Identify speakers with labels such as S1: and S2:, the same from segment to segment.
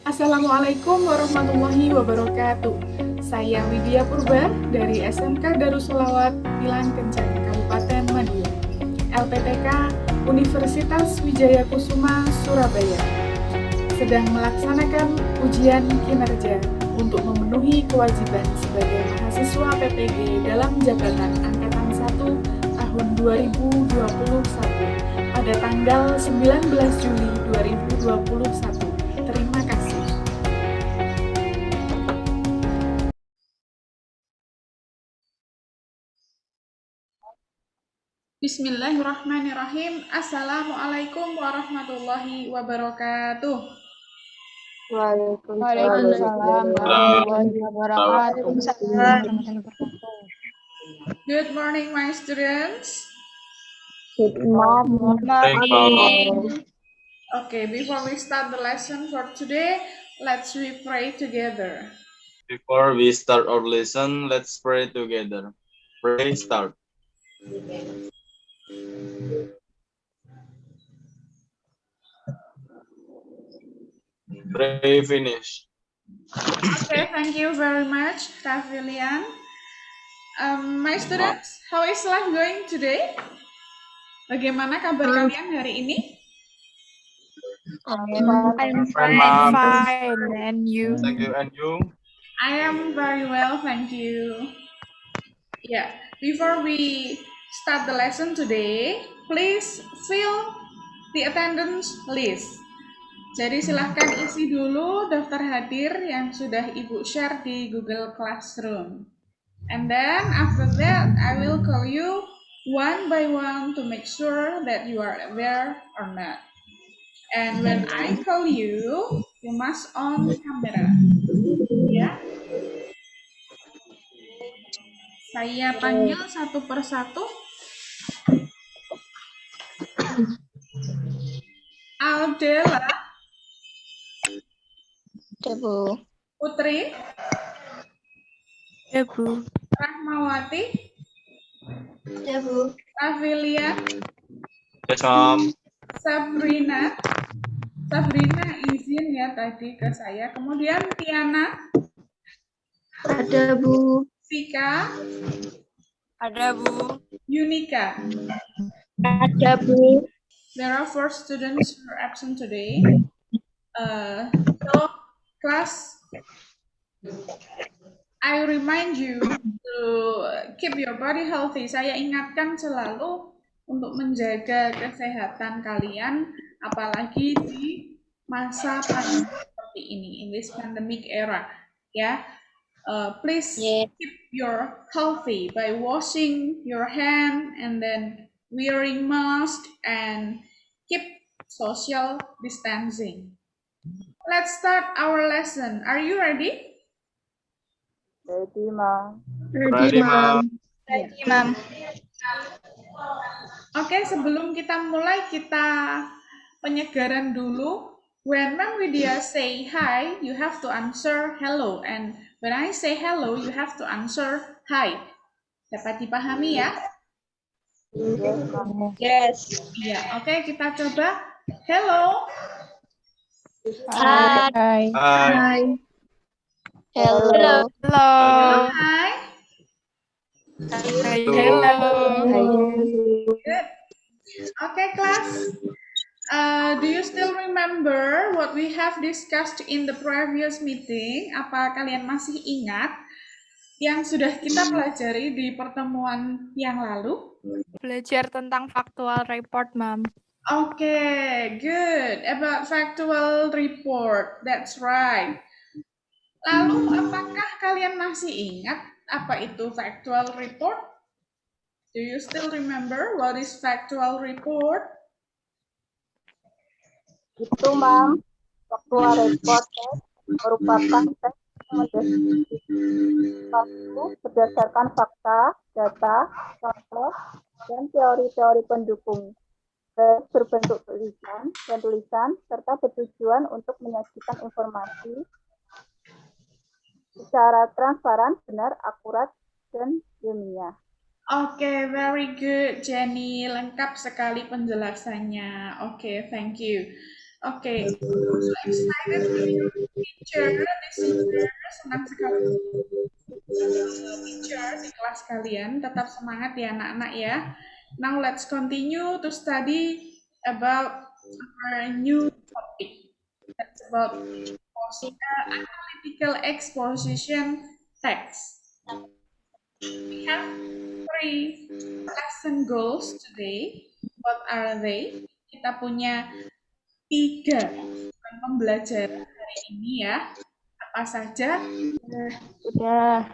S1: Assalamualaikum warahmatullahi wabarakatuh. Saya Widya Purba dari SMK Darussolawat Pilang Kencang, Kabupaten Madiun, LPTK Universitas Wijaya Kusuma, Surabaya. Sedang melaksanakan ujian kinerja untuk memenuhi kewajiban sebagai mahasiswa PPG dalam jabatan Angkatan 1 tahun 2021 pada tanggal 19 Juli 2021. Terima kasih. Bismillahirrahmanirrahim. Assalamualaikum warahmatullahi wabarakatuh.
S2: Waalaikumsalam warahmatullahi wabarakatuh.
S1: Good morning, my students.
S2: Good morning.
S1: Okay, before we start the lesson for today, let's we pray together.
S3: Before we start our lesson, let's pray together. Pray start. Pray finish.
S1: Okay, thank you very much, Tafilian. My students, how is life going today? Bagaimana kabar kalian hari ini?
S2: I'm fine. And you?
S3: Thank you. And you?
S1: I am very well, thank you. Yeah, before we start the lesson today, please fill the attendance list. Jadi silahkan isi dulu daftar hadir yang sudah Ibu share di Google Classroom. And then after that, I will call you one by one to make sure that you are aware or not. And when I call you, you must on camera. Ya. Saya panggil satu persatu. Aldela.
S2: Ya, Bu.
S1: Putri.
S2: Ya, Bu.
S1: Rahmawati.
S2: Ya, Bu.
S1: Avilia.
S3: Yes, Mom.
S1: Sabrina. Sabrina izin ya tadi ke saya. Kemudian Tiana.
S2: Ada, Bu.
S1: Vika.
S2: Ada, Bu.
S1: Yunika.
S2: Ada, Bu.
S1: There are 4 students who are absent today. So, class, I remind you to keep your body healthy. Saya ingatkan selalu untuk menjaga kesehatan kalian, apalagi di masa pandemi seperti ini, in this pandemic era. Ya, please keep your healthy by washing your hand and then wearing mask and keep social distancing. Let's start our lesson. Are you ready?
S2: Ready, Mom.
S3: Ready, Mom.
S2: Ready, Mom.
S1: Oke, sebelum kita mulai, kita penyegaran dulu. When Ma'am Widya say hi, you have to answer hello. And when I say hello, you have to answer hi. Dapat dipahami ya?
S2: Yes.
S1: Ya, oke, kita coba. Hello.
S2: Hi.
S3: Hi.
S2: Hello.
S1: Hello, hi. Good. Okay, class. Do you still remember what we have discussed in the previous meeting? Apa kalian masih ingat yang sudah kita pelajari di pertemuan yang lalu?
S4: Belajar tentang factual report, Ma'am.
S1: Okay, good. About factual report, that's right. Lalu, apakah kalian masih ingat apa itu factual report? Do you still remember what is factual report?
S2: Itu, Mam. Faktual report teks merupakan teks yang mendeskripsikan suatu berdasarkan fakta, data, contoh, dan teori-teori pendukung. Berbentuk tulisan dan tulisan serta bertujuan untuk menyajikan informasi secara transparan, benar, akurat, dan ilmiah.
S1: Oke, very good, Jenny. Lengkap sekali penjelasannya. Oke, thank you. Oke, so excited with your teacher. This teacher senang sekali teacher di kelas kalian. Tetap semangat ya anak-anak ya. Now let's continue to study about our new topic. That's about analytical exposition text. We have 3 lesson goals today. What are they? Kita punya 3 pembelajaran hari ini ya. Apa saja?
S2: Udah.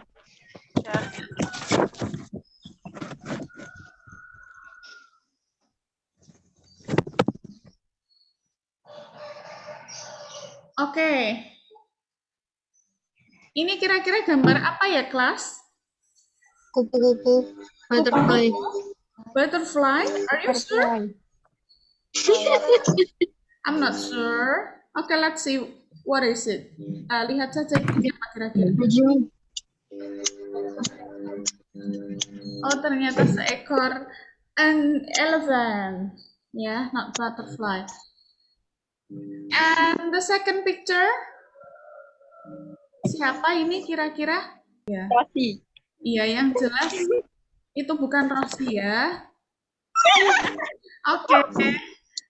S1: Oke. Ini kira-kira gambar apa ya, kelas?
S4: Kupu-kupu. Butterfly.
S1: Butterfly? Are you sure? I'm not sure. Okay, let's see. What is it? Lihat saja ini apa kira-kira. Oh, ternyata seekor an elephant. Yeah, not butterfly. And the second picture? Siapa ini kira-kira? Ya.
S2: Rossi.
S1: Iya, yang jelas itu bukan Rossi ya. Oke.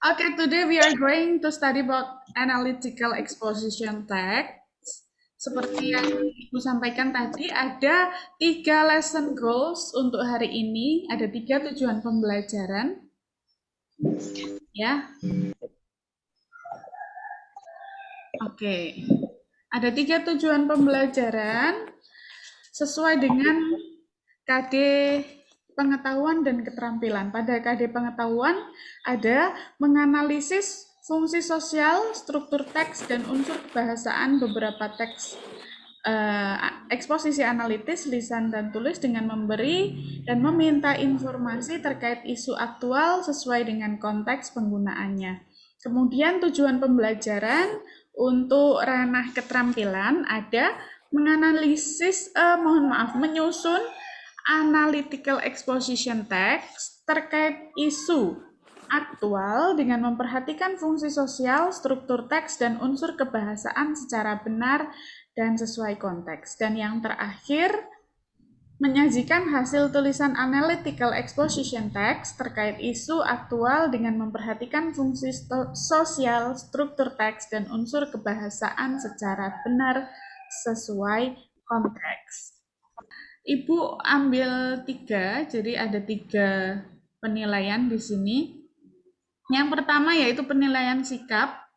S1: Okay, today we are going to study about analytical exposition text. Seperti yang Ibu sampaikan tadi, ada 3 lesson goals untuk hari ini. Ada 3 tujuan pembelajaran. Ya. Oke. Ada 3 tujuan pembelajaran sesuai dengan KD pengetahuan dan keterampilan. Pada KD pengetahuan ada menganalisis fungsi sosial, struktur teks, dan unsur kebahasaan beberapa teks eksposisi analitis, lisan dan tulis dengan memberi dan meminta informasi terkait isu aktual sesuai dengan konteks penggunaannya. Kemudian tujuan pembelajaran untuk ranah keterampilan ada menganalisis, menyusun analytical exposition text terkait isu aktual dengan memperhatikan fungsi sosial, struktur teks, dan unsur kebahasaan secara benar dan sesuai konteks. Dan yang terakhir, menyajikan hasil tulisan analytical exposition text terkait isu aktual dengan memperhatikan fungsi sosial, struktur teks, dan unsur kebahasaan secara benar sesuai konteks. Ibu ambil 3, jadi ada 3 penilaian di sini. Yang pertama yaitu penilaian sikap,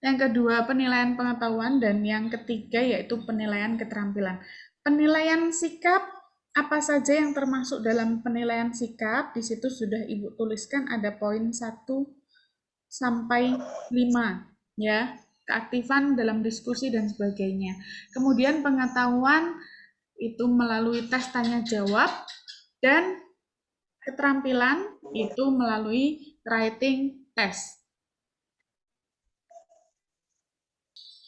S1: yang kedua penilaian pengetahuan, dan yang ketiga yaitu penilaian keterampilan. Penilaian sikap, apa saja yang termasuk dalam penilaian sikap? Di situ sudah Ibu tuliskan ada poin 1 sampai 5 ya, keaktifan dalam diskusi dan sebagainya. Kemudian pengetahuan itu melalui tes tanya jawab, dan keterampilan itu melalui writing test.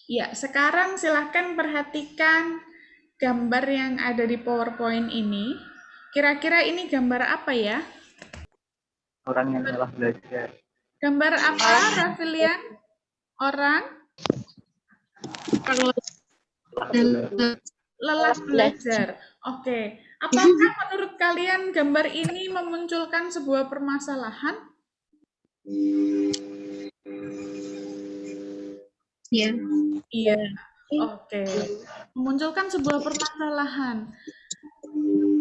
S1: Ya, sekarang silahkan perhatikan gambar yang ada di PowerPoint ini. Kira-kira ini gambar apa ya?
S2: Orang yang lelah belajar.
S1: Gambar apa, Rafilian? Orang? Lelah belajar. Oke. Apakah menurut kalian gambar ini memunculkan sebuah permasalahan?
S4: Iya.
S1: Iya. Oke. Memunculkan sebuah permasalahan.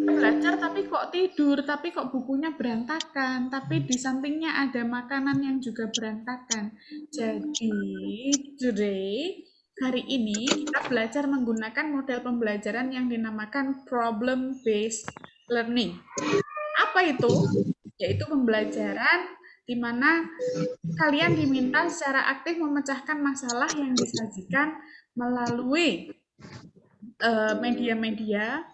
S1: Belajar tapi kok tidur, tapi kok bukunya berantakan, tapi di sampingnya ada makanan yang juga berantakan. Jadi, hari ini kita belajar menggunakan model pembelajaran yang dinamakan problem-based learning. Apa Apa itu? Yaitu pembelajaran di mana kalian diminta secara aktif memecahkan masalah yang disajikan melalui media-media,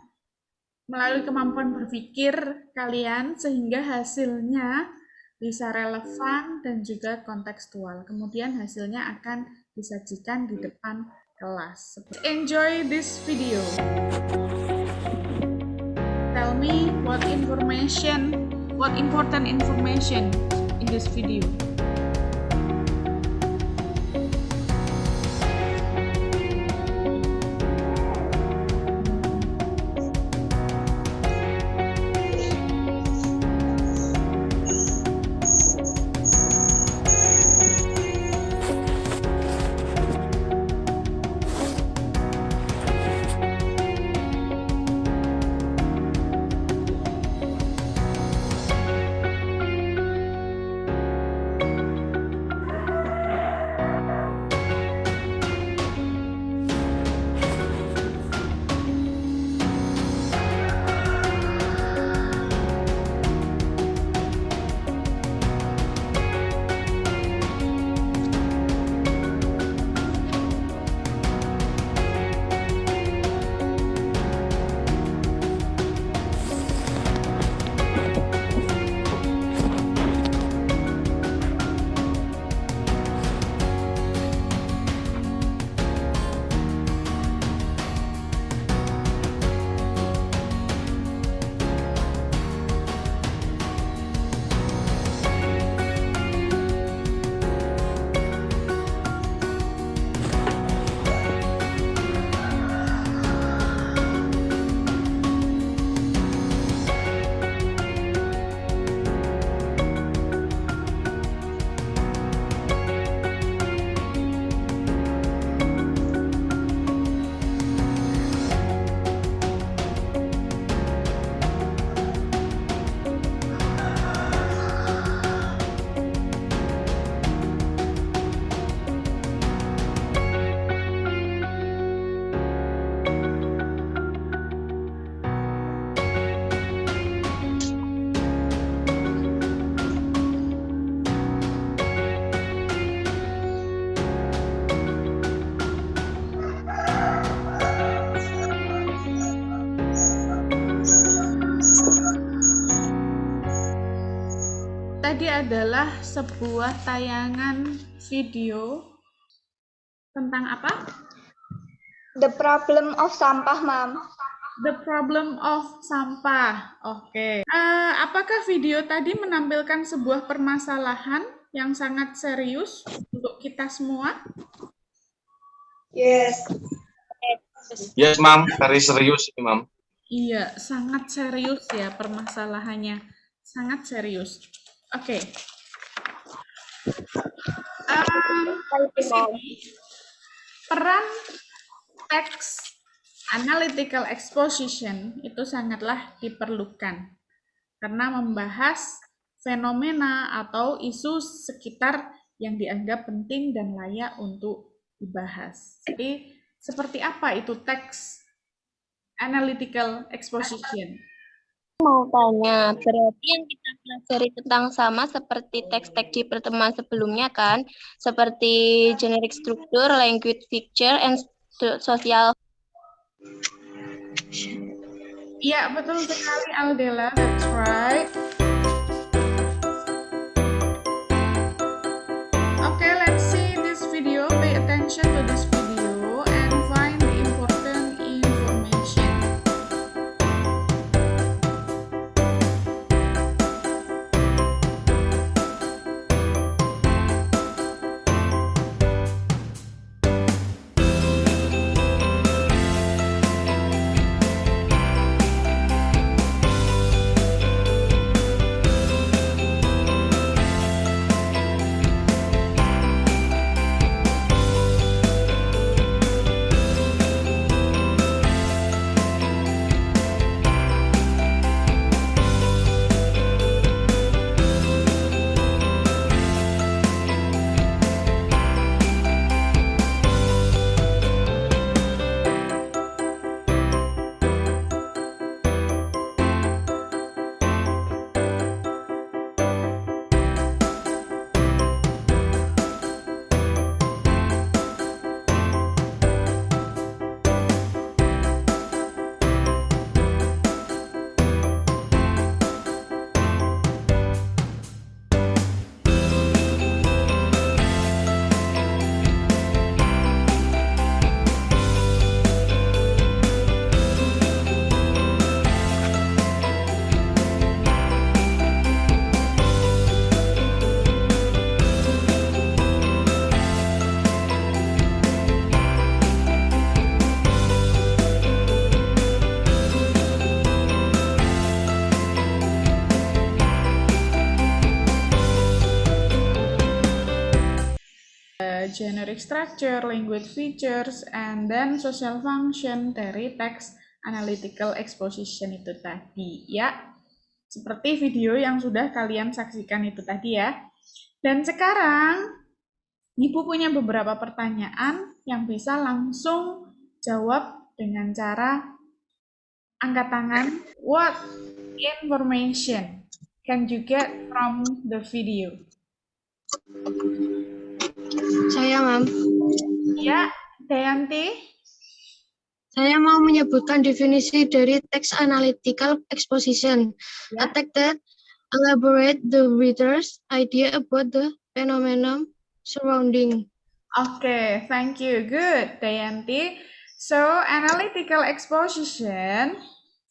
S1: melalui kemampuan berpikir kalian, sehingga hasilnya bisa relevan dan juga kontekstual. Kemudian hasilnya akan disajikan di depan kelas. Enjoy this video. Tell me what important information in this video. Tadi adalah sebuah tayangan video tentang apa?
S2: The problem of sampah, Mam.
S1: The problem of sampah. Oke. Apakah video tadi menampilkan sebuah permasalahan yang sangat serius untuk kita semua?
S2: Yes.
S3: Yes, Ma'am. Very serius, Ma'am.
S1: Iya, sangat serius ya permasalahannya. Sangat serius. Oke. Di sini peran teks analytical exposition itu sangatlah diperlukan karena membahas fenomena atau isu sekitar yang dianggap penting dan layak untuk dibahas. Jadi, seperti apa itu teks analytical exposition?
S5: Mau tanya, berarti yang kita pelajari tentang sama seperti teks-teks di pertemuan sebelumnya kan? Seperti generic structure, language feature, and social.
S1: Iya, betul sekali Aldela, that's right. Okay, let's see this video, pay attention to this video and find the important information. generic structure, language features, and then social function dari text analytical exposition itu tadi ya. Seperti video yang sudah kalian saksikan itu tadi ya. Dan sekarang Ibu punya beberapa pertanyaan yang bisa langsung jawab dengan cara angkat tangan. What information can you get from the video?
S4: Saya, Ma'am.
S1: Ya, Dayanti.
S4: Saya mau menyebutkan definisi dari text analytical exposition. A
S1: Ya.
S4: text that elaborate the reader's idea about the phenomenon surrounding.
S1: Okay, thank you. Good, Dayanti. So, analytical exposition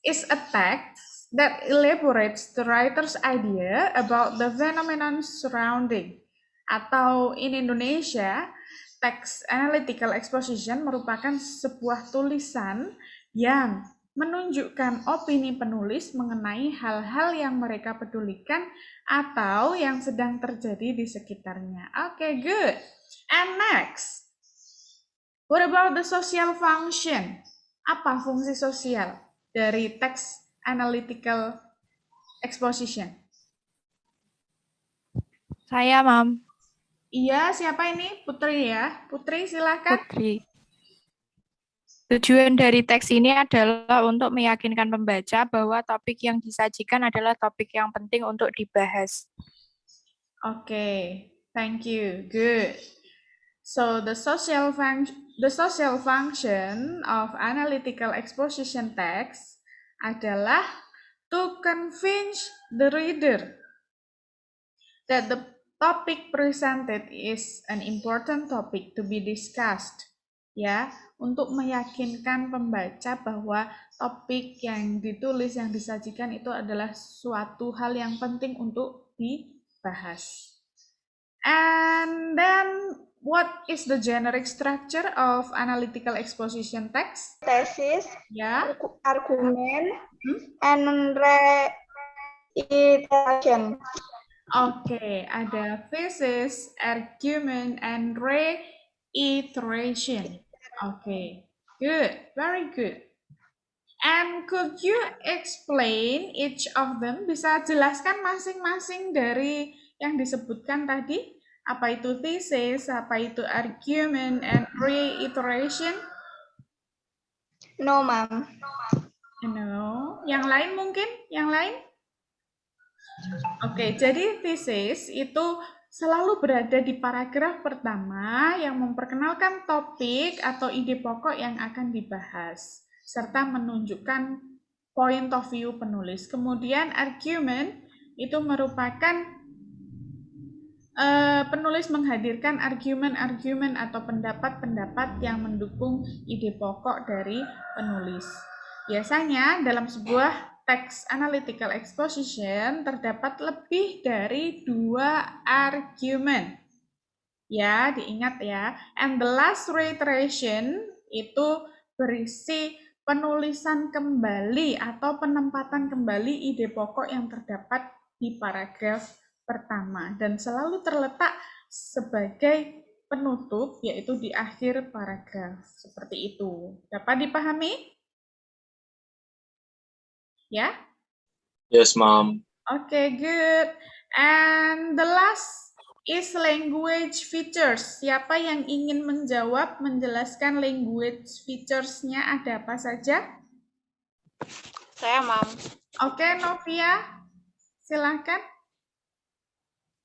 S1: is a text that elaborates the writer's idea about the phenomenon surrounding. Atau in Indonesia, text analytical exposition merupakan sebuah tulisan yang menunjukkan opini penulis mengenai hal-hal yang mereka pedulikan atau yang sedang terjadi di sekitarnya. Okay, good. And next, what about the social function? Apa fungsi sosial dari text analytical exposition?
S6: Saya, Mam.
S1: Iya, siapa ini? Putri ya. Putri, silakan.
S6: Putri. Tujuan dari teks ini adalah untuk meyakinkan pembaca bahwa topik yang disajikan adalah topik yang penting untuk dibahas.
S1: Okay, thank you. Good. So the social function of analytical exposition text adalah to convince the reader that the topic presented is an important topic to be discussed. Ya, untuk meyakinkan pembaca bahwa topik yang ditulis, yang disajikan itu adalah suatu hal yang penting untuk dibahas. And then, what is the generic structure of analytical exposition text?
S2: Tesis,
S1: Ya,
S2: argumen, and reiteration.
S1: Oke, ada thesis, argument, and reiteration. Oke, good, very good. And could you explain each of them? Bisa jelaskan masing-masing dari yang disebutkan tadi? Apa itu thesis, apa itu argument, and reiteration?
S2: No, Ma'am.
S1: No. Yang lain mungkin? Yang lain? Oke, jadi thesis itu selalu berada di paragraf pertama yang memperkenalkan topik atau ide pokok yang akan dibahas, serta menunjukkan point of view penulis. Kemudian argument itu merupakan penulis menghadirkan argumen-argumen atau pendapat-pendapat yang mendukung ide pokok dari penulis. Biasanya dalam sebuah text analytical exposition terdapat lebih dari 2 argumen. Ya, diingat ya. And the last reiteration itu berisi penulisan kembali atau penempatan kembali ide pokok yang terdapat di paragraf pertama dan selalu terletak sebagai penutup, yaitu di akhir paragraf. Seperti itu. Dapat dipahami? Ya?
S3: Yes, Mom.
S1: Okay, good. And the last is language features. Siapa yang ingin menjawab, menjelaskan language features-nya ada apa saja?
S7: Saya, Mam.
S1: Oke, Novia. Silakan.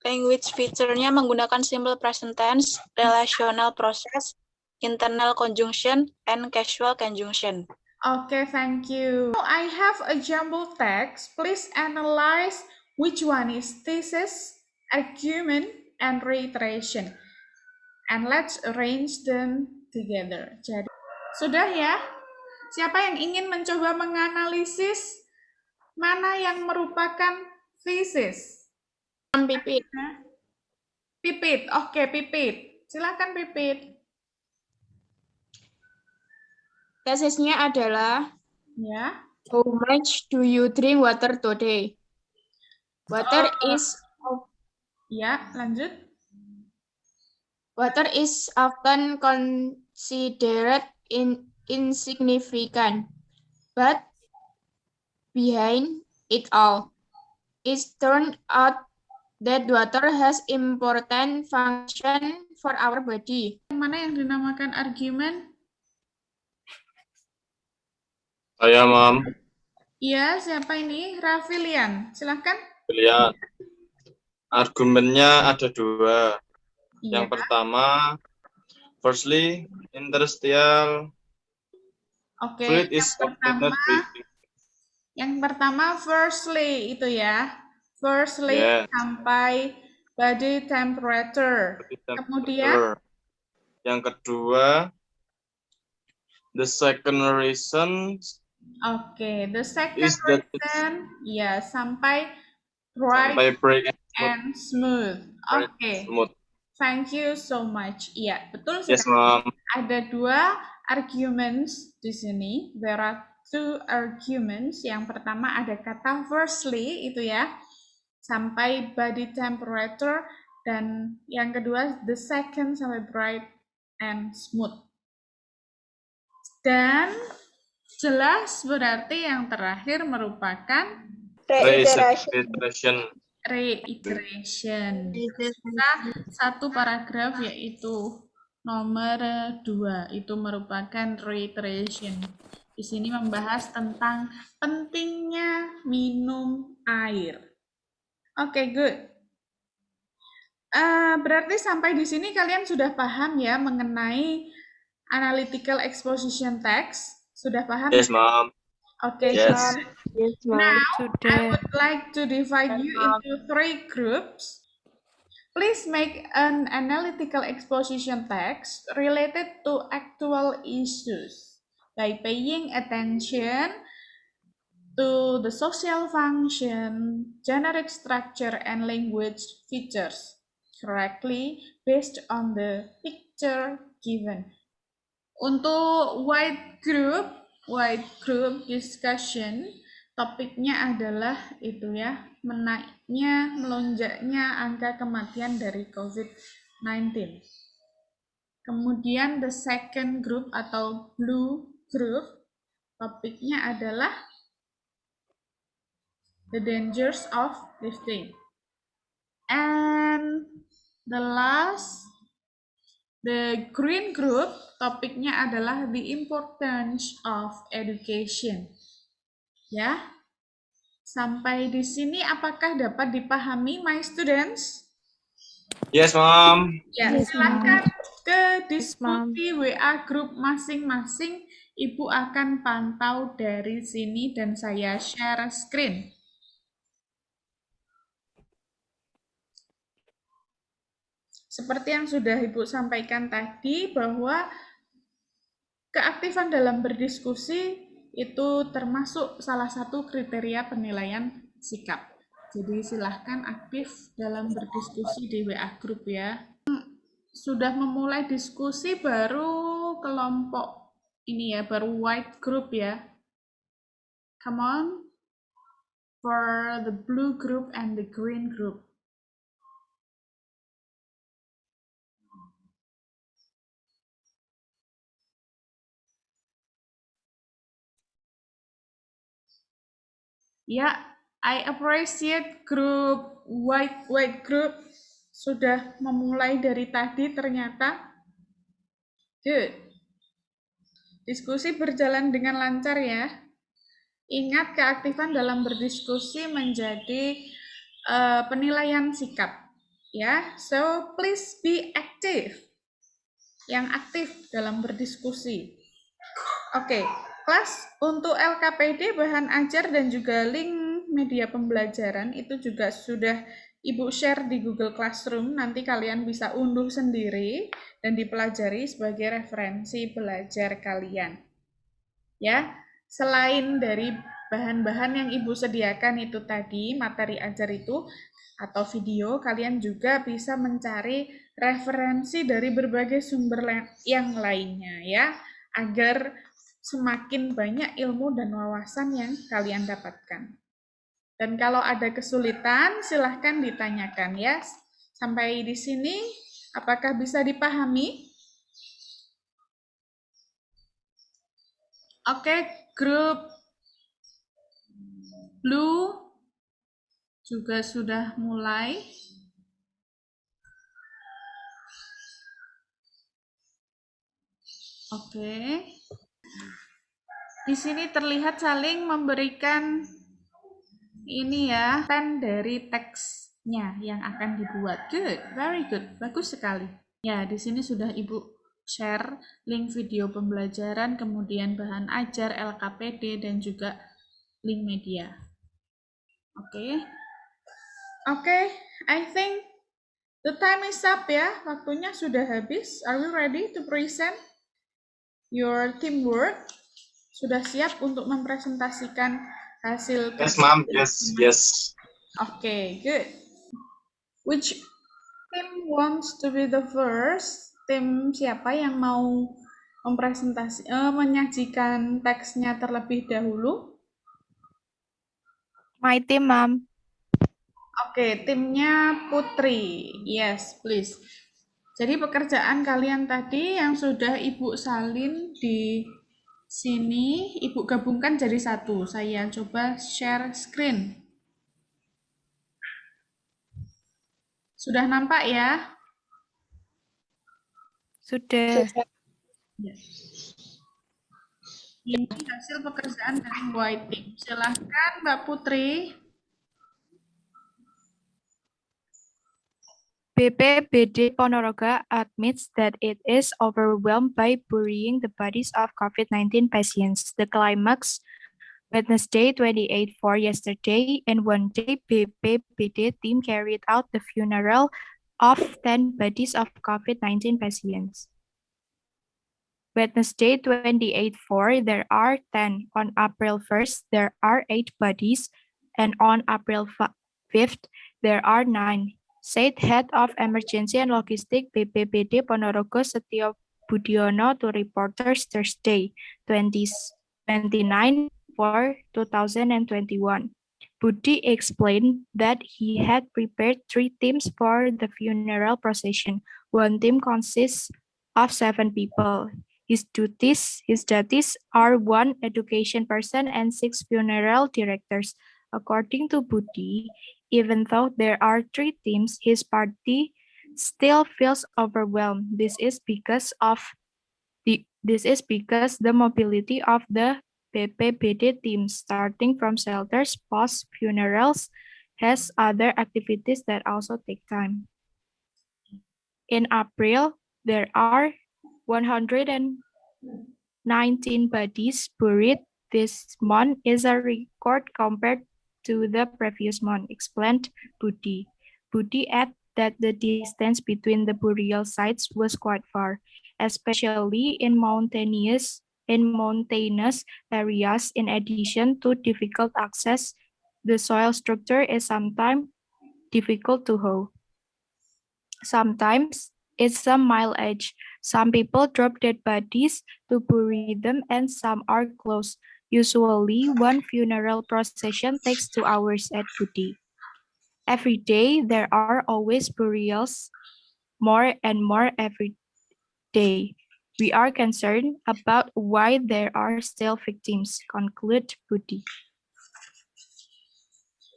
S7: Language feature-nya menggunakan simple present tense, relational process, internal conjunction, and casual conjunction.
S1: Okay, thank you. I have a jumble text. Please analyze which one is thesis, argument, and reiteration. And let's arrange them together. Jadi, sudah ya? Siapa yang ingin mencoba menganalisis mana yang merupakan thesis?
S7: Pipit.
S1: Pipit. Oke, Pipit. Silakan, Pipit.
S7: Tesisnya adalah,
S1: Ya.
S7: how much do you drink water today? Water is
S1: Ya, lanjut.
S8: Water is often considered insignificant, but behind it all, it turned out that water has important function for our body.
S1: Yang mana yang dinamakan argumen?
S3: Saya, Mam.
S1: Iya, siapa ini? Rafilian, silahkan.
S3: Lihat. Argumennya ada 2.
S1: Iya.
S3: Yang pertama, firstly, interstitial
S1: Oke,
S3: fluid is often not breathing.
S1: yang pertama firstly itu ya. Firstly
S3: Yes.
S1: sampai body temperature. Kemudian
S3: yang kedua, the second reason
S1: oke, the second
S3: is that
S1: reason ya sampai bright
S3: sampai break
S1: and smooth. Oke.
S3: smooth.
S1: Thank you so much. Iya, betul
S3: Yes,
S1: sekali.
S3: Mom.
S1: Ada 2 arguments di sini. There are 2 arguments. Yang pertama ada kata firstly itu ya, sampai body temperature, dan yang kedua the second sampai bright and smooth. Dan jelas berarti yang terakhir merupakan
S3: Reiteration.
S1: reiteration. Kita satu paragraf yaitu nomor 2 itu merupakan reiteration. Di sini membahas tentang pentingnya minum air. Oke, good. Berarti sampai di sini kalian sudah paham ya mengenai analytical exposition text? Sudah paham?
S3: Yes, Mom.
S1: Oke,
S3: Yes.
S5: Yes, Ma'am.
S1: Now, I
S6: Sudah.
S1: would like to divide you into 3 groups. Please make an analytical exposition text related to actual issues by paying attention to the social function, generic structure, and language features correctly based on the picture given. Untuk wide group discussion, topiknya adalah itu ya, menaiknya, melonjaknya angka kematian dari COVID-19. Kemudian the second group atau blue group, topiknya adalah the dangers of lifting. And the last, the green group, topiknya adalah the importance of education. Ya, sampai di sini apakah dapat dipahami, my students?
S3: Yes, Mom.
S1: Ya,
S6: Yes,
S1: silakan ke
S6: Yes, Ma'am.
S1: diskusi WA grup masing-masing. Ibu akan pantau dari sini dan saya share screen. Seperti yang sudah Ibu sampaikan tadi, bahwa keaktifan dalam berdiskusi itu termasuk salah satu kriteria penilaian sikap. Jadi silahkan aktif dalam berdiskusi di WA Group ya. Sudah memulai diskusi baru kelompok ini ya, baru white group ya. Come on, for the blue group and the green group. Ya, I appreciate group white group sudah memulai dari tadi ternyata. Good. Diskusi berjalan dengan lancar ya. Ingat, keaktifan dalam berdiskusi menjadi penilaian sikap ya. So please be active. Yang aktif dalam berdiskusi. Oke. Kelas untuk LKPD, bahan ajar, dan juga link media pembelajaran itu juga sudah Ibu share di Google Classroom. Nanti kalian bisa unduh sendiri dan dipelajari sebagai referensi belajar kalian. Ya, selain dari bahan-bahan yang Ibu sediakan itu tadi, materi ajar itu, atau video, kalian juga bisa mencari referensi dari berbagai sumber yang lainnya ya, agar semakin banyak ilmu dan wawasan yang kalian dapatkan. Dan kalau ada kesulitan, silahkan ditanyakan ya. Sampai di sini, Apakah bisa dipahami? Oke, grup Blue juga sudah mulai. Oke. Di sini terlihat saling memberikan ini ya, pen dari teksnya yang akan dibuat. Good, very good. Bagus sekali. Ya, di sini sudah Ibu share link video pembelajaran, kemudian bahan ajar, LKPD, dan juga link media. Oke. Oke, I think the time is up ya. Waktunya sudah habis. Are you ready to present your teamwork? Sudah siap untuk mempresentasikan hasil
S3: Yes,
S1: kerja?
S3: ma'am. Yes.
S1: Okay, good. Which team wants to be the first? Tim siapa yang mau menyajikan teksnya terlebih dahulu?
S6: My team, Ma'am.
S1: Oke, timnya Putri. Yes, please. Jadi pekerjaan kalian tadi yang sudah Ibu salin di sini, Ibu gabungkan jadi satu. Saya coba share screen. Sudah nampak ya?
S6: Sudah.
S1: Ini hasil pekerjaan dari White Team. Silahkan Mbak Putri.
S6: BPBD Ponorogo admits that it is overwhelmed by burying the bodies of COVID-19 patients. The climax, Wednesday 28/4 yesterday, and one day BPBD team carried out the funeral of 10 bodies of COVID-19 patients. Wednesday 28/4 there are 10. On April 1st there are 8 bodies, and on April 5th there are 9. Said Head of Emergency and Logistics BPBD Ponorogo Setio Budiono to reporters Thursday 29/4/2021. Budi explained that he had prepared 3 teams for the funeral procession. One team consists of 7 people. His duties are 1 education person and 6 funeral directors. According to Budi, even though there are 3 teams, his party still feels overwhelmed. This is because the mobility of the BPBD team, starting from shelters, post funerals, has other activities that also take time. In April, there are 119 bodies buried. This month is a record compared to the previous month, explained Budi. Budi added that the distance between the burial sites was quite far, especially in mountainous areas. In addition to difficult access, the soil structure is sometimes difficult to hoe. Sometimes it's a mile edge. Some people drop dead bodies to bury them, and some are close. Usually, one funeral procession takes 2 hours at Budi. Every day, there are always burials, more and more every day. We are concerned about why there are still victims, conclude Budi.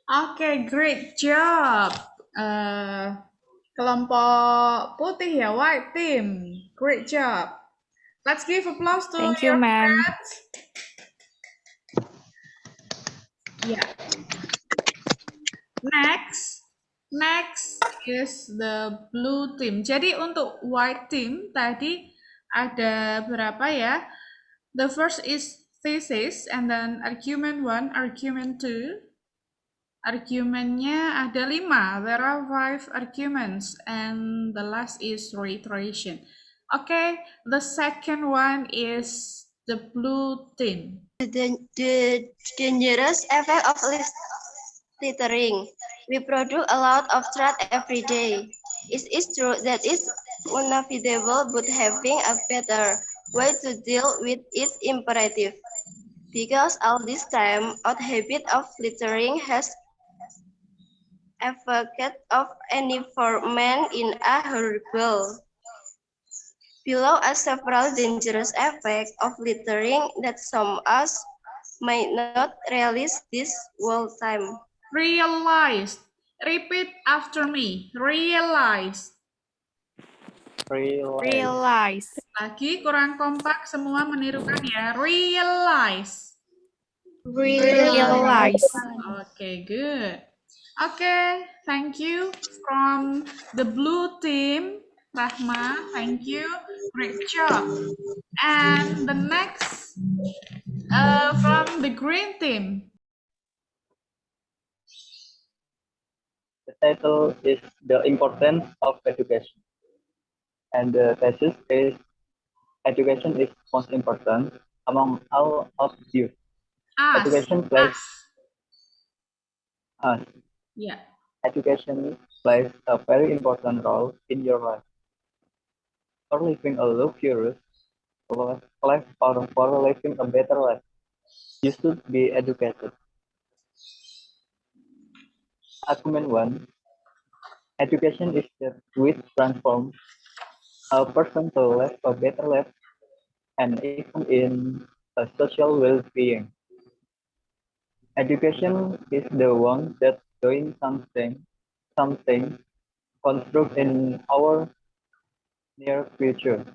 S1: Okay, great job. Kelompok putih ya, White Team. Great job. Let's give applause to
S6: Thank you,
S1: your
S6: ma'am.
S1: friends. Yeah. Next is the Blue Team. Jadi untuk White Team tadi ada berapa ya? The first is thesis, and then argument 1, argument 2. Argumennya ada 5. There are 5 arguments, and the last is reiteration. Okay, the second one is the Blue Team.
S5: The dangerous effect of littering. We produce a lot of trash every day. It is true that it's unavoidable, but having a better way to deal with it is imperative. Because all this time, our habit of littering has advocate of environment in a horrible. Below are several dangerous effects of littering that some of us might not realize this whole time.
S1: Realize. Repeat after me. Realize.
S6: Realize.
S1: Lagi kurang kompak, semua menirukan ya. Realize.
S6: Realize.
S1: Okay, good. Okay, thank you from the blue team. Rahma, thank you. Great job. And the next from the green team.
S9: The title is The Importance of Education. And the thesis is Education is most important among all of youth. Education plays
S1: Yeah.
S9: Education plays a very important role in your life. For living a luxurious life or for living a better life, you should be educated. Argument 1. Education is that which transforms a person to live a better life and even in a social well-being. Education is the one that doing something construct in our near future.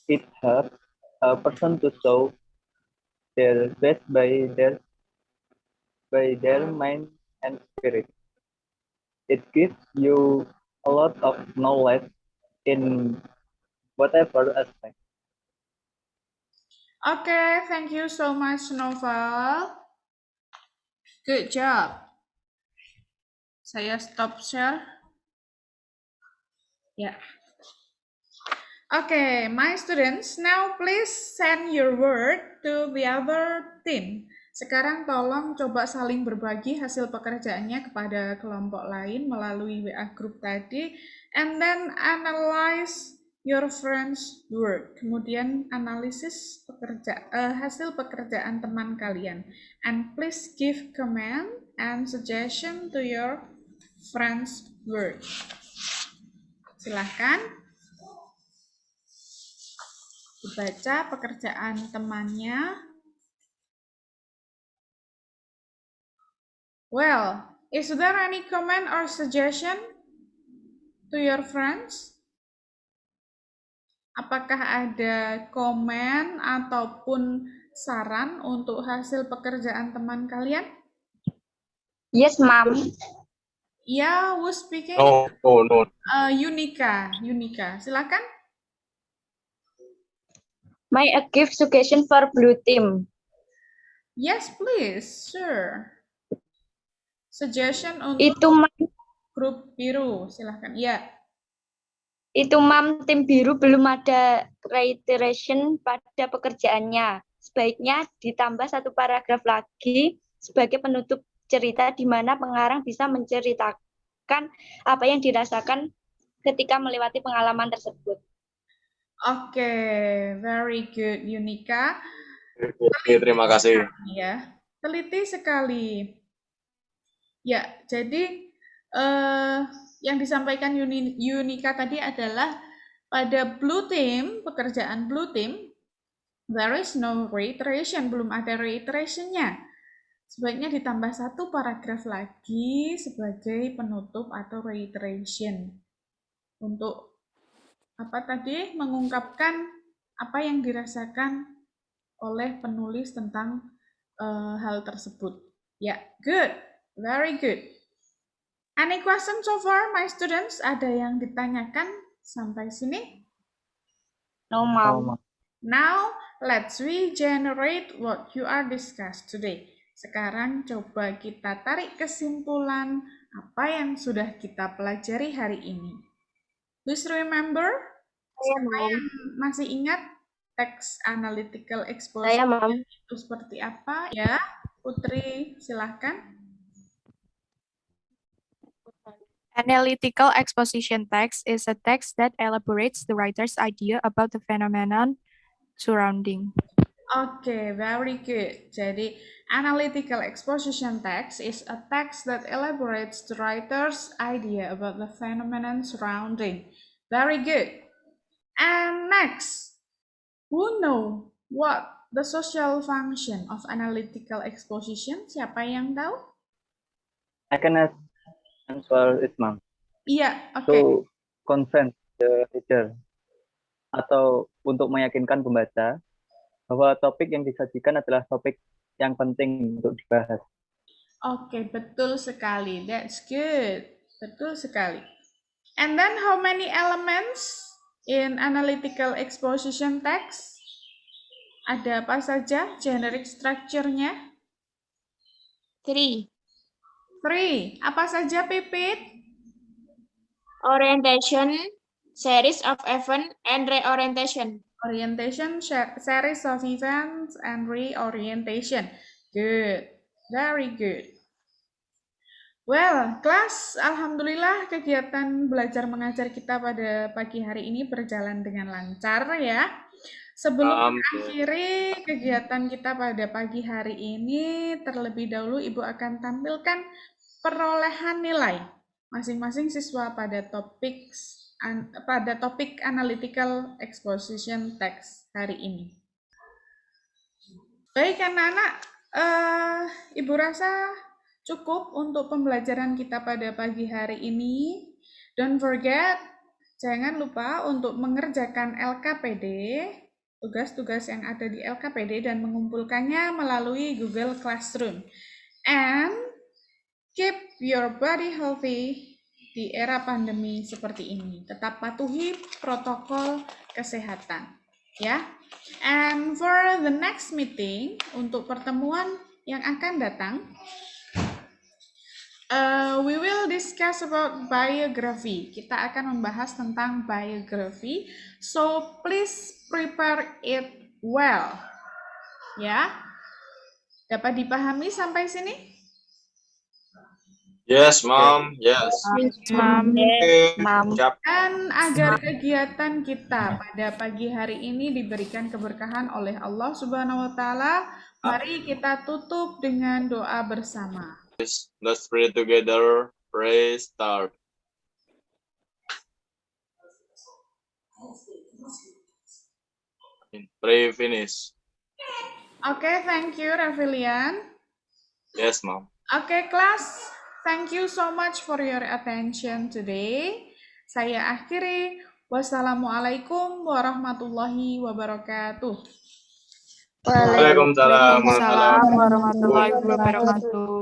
S9: It helps a person to show their best by their mind and spirit. It gives you a lot of knowledge in whatever aspect.
S1: Okay, thank you so much, Novel. Good job. Saya stop share. Yeah. Okay, my students, now please send your work to the other team. Sekarang tolong coba saling berbagi hasil pekerjaannya kepada kelompok lain melalui WA group tadi, and then analyze your friends' work. Kemudian analisis hasil pekerjaan teman kalian. And please give comment and suggestion to your friends' work. Silahkan dibaca pekerjaan temannya. Well, is there any comment or suggestion to your friends? Apakah ada komen ataupun saran untuk hasil pekerjaan teman kalian?
S5: Yes, ma'am.
S1: Yeah, who's speaking?
S3: No.
S1: Yunika, silakan.
S5: May I give suggestion for blue team?
S1: Yes, please, sure. Suggestion untuk
S5: Itu
S1: grup biru, silahkan. Ya.
S5: Itu Mam, tim biru belum ada reiteration pada pekerjaannya. Sebaiknya ditambah satu paragraf lagi sebagai penutup cerita di mana pengarang bisa menceritakan apa yang dirasakan ketika melewati pengalaman tersebut.
S1: Oke, very good, Yunika.
S3: Oke, terima kasih.
S1: Ya, teliti sekali. Ya, jadi yang disampaikan Yunika tadi adalah pada blue team, pekerjaan blue team, there is no reiteration, belum ada reiterationnya. Sebaiknya ditambah satu paragraf lagi sebagai penutup atau reiteration. Untuk apa tadi? Mengungkapkan apa yang dirasakan oleh penulis tentang hal tersebut. Ya, good. Very good. Any question so far, my students? Ada yang ditanyakan sampai sini?
S5: No, Ma'am.
S1: Now, let's regenerate what you are discussed today. Sekarang coba kita tarik kesimpulan apa yang sudah kita pelajari hari ini. Please remember, siapa yang masih ingat teks analytical exposure itu seperti apa? Ya, Putri, silahkan.
S6: Analytical exposition text is a text that elaborates the writer's idea about the phenomenon surrounding.
S1: Okay, very good. Jadi, analytical exposition text is a text that elaborates the writer's idea about the phenomenon surrounding. Very good. And next, who know what the social function of analytical exposition? Siapa yang tahu?
S9: I can answer it, ma'am.
S1: Iya, oke.
S9: To convince the reader atau untuk meyakinkan pembaca bahwa topik yang disajikan adalah topik yang penting untuk dibahas.
S1: Oke, betul sekali. That's good. Betul sekali. And then how many elements in analytical exposition text? Ada apa saja generic structure-nya?
S8: 3.
S1: 3. Apa saja, Pipit?
S8: Orientation, series of event, and reorientation.
S1: Orientation, series of events, and reorientation. Good. Very good. Well, kelas, alhamdulillah kegiatan belajar mengajar kita pada pagi hari ini berjalan dengan lancar ya. Sebelum mengakhiri kegiatan kita pada pagi hari ini, terlebih dahulu Ibu akan tampilkan perolehan nilai masing-masing siswa pada topik analytical exposition text hari ini. Baik anak-anak, Ibu rasa cukup untuk pembelajaran kita pada pagi hari ini. Don't forget, jangan lupa untuk mengerjakan LKPD, tugas-tugas yang ada di LKPD dan mengumpulkannya melalui Google Classroom. And keep your body healthy di era pandemi seperti ini. Tetap patuhi protokol kesehatan, ya. And for the next meeting, untuk pertemuan yang akan datang, we will discuss about biography. Kita akan membahas tentang biography. So please prepare it well. Ya. Dapat dipahami sampai sini?
S3: Yes, Mom. Yes.
S6: Ma'am.
S1: Dan agar kegiatan kita pada pagi hari ini diberikan keberkahan oleh Allah Subhanahu wa taala, mari kita tutup dengan doa bersama.
S3: Let's pray together. Pray start. Pray finish.
S1: Okay, thank you, Rafilian.
S3: Yes, Mom.
S1: Okay, class. Thank you so much for your attention today. Saya akhiri. Wassalamualaikum warahmatullahi wabarakatuh.
S3: Waalaikumsalam
S6: Waalaikumsalam warahmatullahi wabarakatuh.